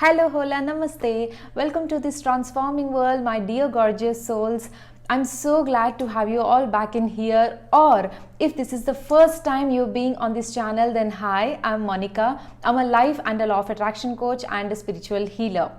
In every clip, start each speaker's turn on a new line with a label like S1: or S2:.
S1: Hello, hola, namaste. Welcome to this transforming world, my dear gorgeous souls. I'm so glad to have you all back in here. Or if this is the first time you're being on this channel, then hi, I'm Mounika. I'm a life and a law of attraction coach and a spiritual healer.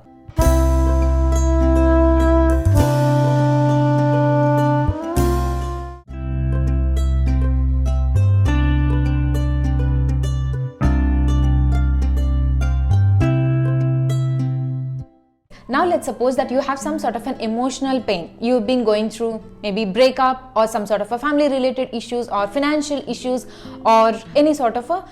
S1: Now let's suppose that you have some sort of an emotional pain. You've been going through maybe breakup or some sort of a family related issues or financial issues or any sort of a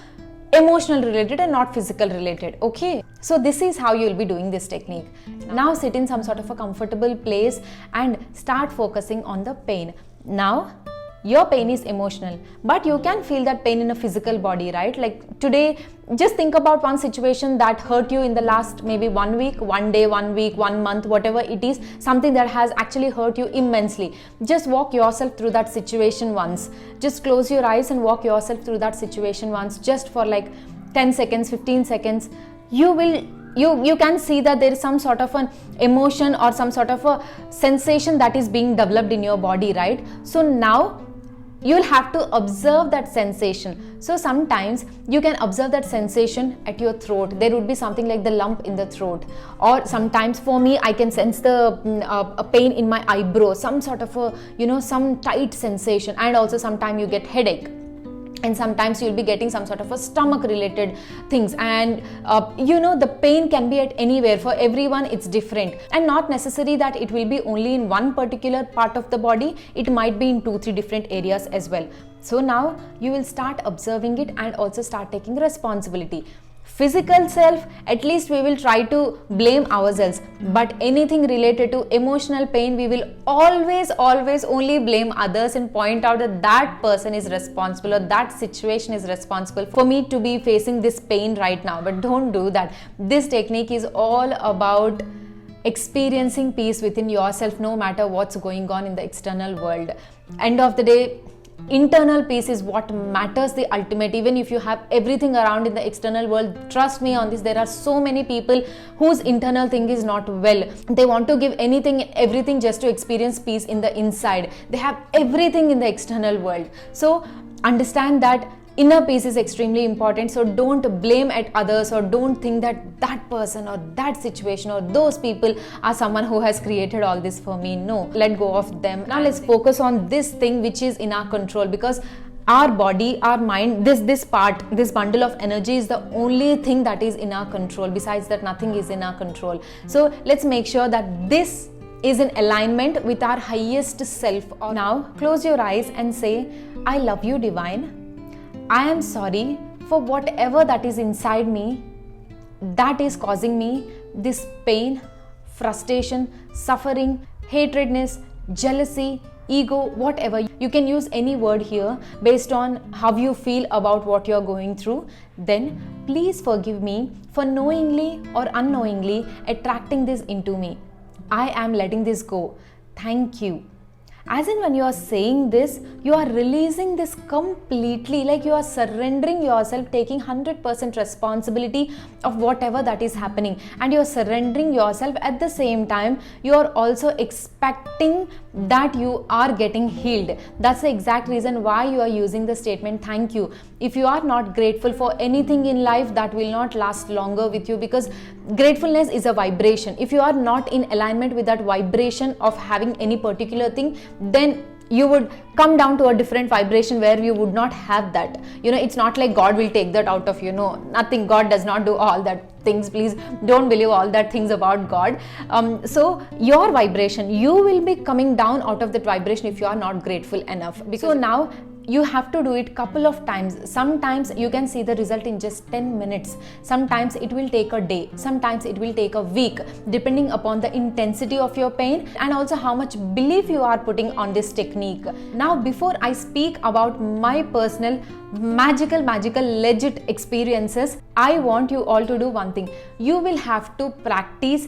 S1: emotional related and not physical related. Okay, so this is how you'll be doing this technique. Now sit in some sort of a comfortable place and start focusing on the pain. Now your pain is emotional, but you can feel that pain in a physical body, right? Like today, just think about one situation that hurt you in the last maybe 1 week, 1 day, 1 week, 1 month, whatever it is, something that has actually hurt you immensely. Just walk yourself through that situation once. Just close your eyes and walk yourself through that situation once, just for like 10 seconds, 15 seconds. You can see that there is some sort of an emotion or some sort of a sensation that is being developed in your body, right? So now you'll have to observe that sensation. So sometimes you can observe that sensation at your throat. There would be something like the lump in the throat, or sometimes for me I can sense the a pain in my eyebrow, some sort of a some tight sensation, and also sometimes you get headache. And sometimes you'll be getting some sort of a stomach related things, and the pain can be at anywhere. For everyone it's different, and not necessary that it will be only in one particular part of the body. It might be in 2-3 different areas as well. So now you will start observing it and also start taking responsibility. Physical self, at least we will try to blame ourselves, but anything related to emotional pain, we will always only blame others and point out that that person is responsible or that situation is responsible for me to be facing this pain right now. But don't do that. This technique is all about experiencing peace within yourself, no matter what's going on in the external world. End of the day, internal peace is what matters the ultimate. Even if you have everything around in the external world, trust me on this, there are so many people whose internal thing is not well. They want to give anything and everything just to experience peace in the inside. They have everything in the external world. So understand that inner peace is extremely important. So don't blame at others, or don't think that that person or that situation or those people are someone who has created all this for me. No, let go of them. Now let's focus on this thing which is in our control, because our body, our mind, this bundle of energy is the only thing that is in our control. Besides that, nothing is in our control. So let's make sure that this is in alignment with our highest self. Now close your eyes and say, I love you, divine. I am sorry for whatever that is inside me that is causing me this pain, frustration, suffering, hatredness, jealousy, ego, whatever. You can use any word here based on how you feel about what you're going through. Then please forgive me for knowingly or unknowingly attracting this into me. I am letting this go. Thank you. As in, when you are saying this, you are releasing this completely, like you are surrendering yourself, taking 100% responsibility of whatever that is happening, and you are surrendering yourself. At the same time, you are also expecting that you are getting healed. That's the exact reason why you are using the statement thank you. If you are not grateful for anything in life, that will not last longer with you, because gratefulness is a vibration. If you are not in alignment with that vibration of having any particular thing, then you would come down to a different vibration where you would not have that. It's not like God will take that out of you. No, nothing. God does not do all that things. Please don't believe all that things about God. So your vibration, you will be coming down out of that vibration if you are not grateful enough. So now you have to do it couple of times. Sometimes you can see the result in just 10 minutes. Sometimes it will take a day. Sometimes it will take a week, depending upon the intensity of your pain and also how much belief you are putting on this technique. Now, before I speak about my personal magical, legit experiences, I want you all to do one thing. You will have to practice.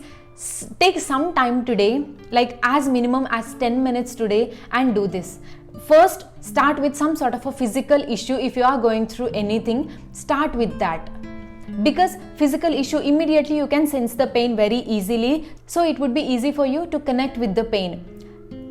S1: Take some time today, like as minimum as 10 minutes today, and do this. First, start with some sort of a physical issue. If you are going through anything, start with that. because physical issue immediately you can sense the pain very easily, so it would be easy for you to connect with the pain.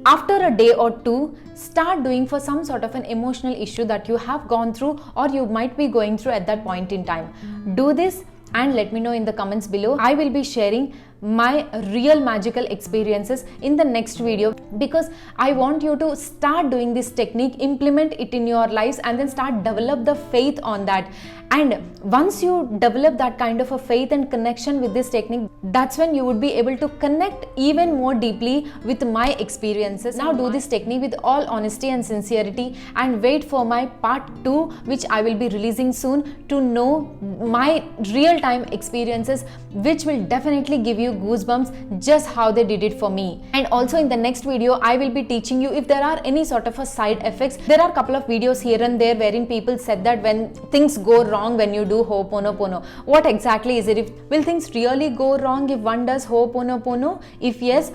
S1: After a day or two, start doing for some sort of an emotional issue that you have gone through or you might be going through at that point in time. Do this and let me know in the comments below. I will be sharing my real magical experiences in the next video, because I want you to start doing this technique, implement it in your lives, and then start develop the faith on that. And once you develop that kind of a faith and connection with this technique, that's when you would be able to connect even more deeply with my experiences. Now do this technique with all honesty and sincerity, and wait for my part 2, which I will be releasing soon, to know my real time experiences, which will definitely give you goosebumps just how they did it for me. And also in the next video I will be teaching you if there are any sort of a side effects. There are a couple of videos here and there wherein people said that when things go wrong when you do Ho'oponopono, what exactly is it? Will things really go wrong if one does Ho'oponopono? If yes,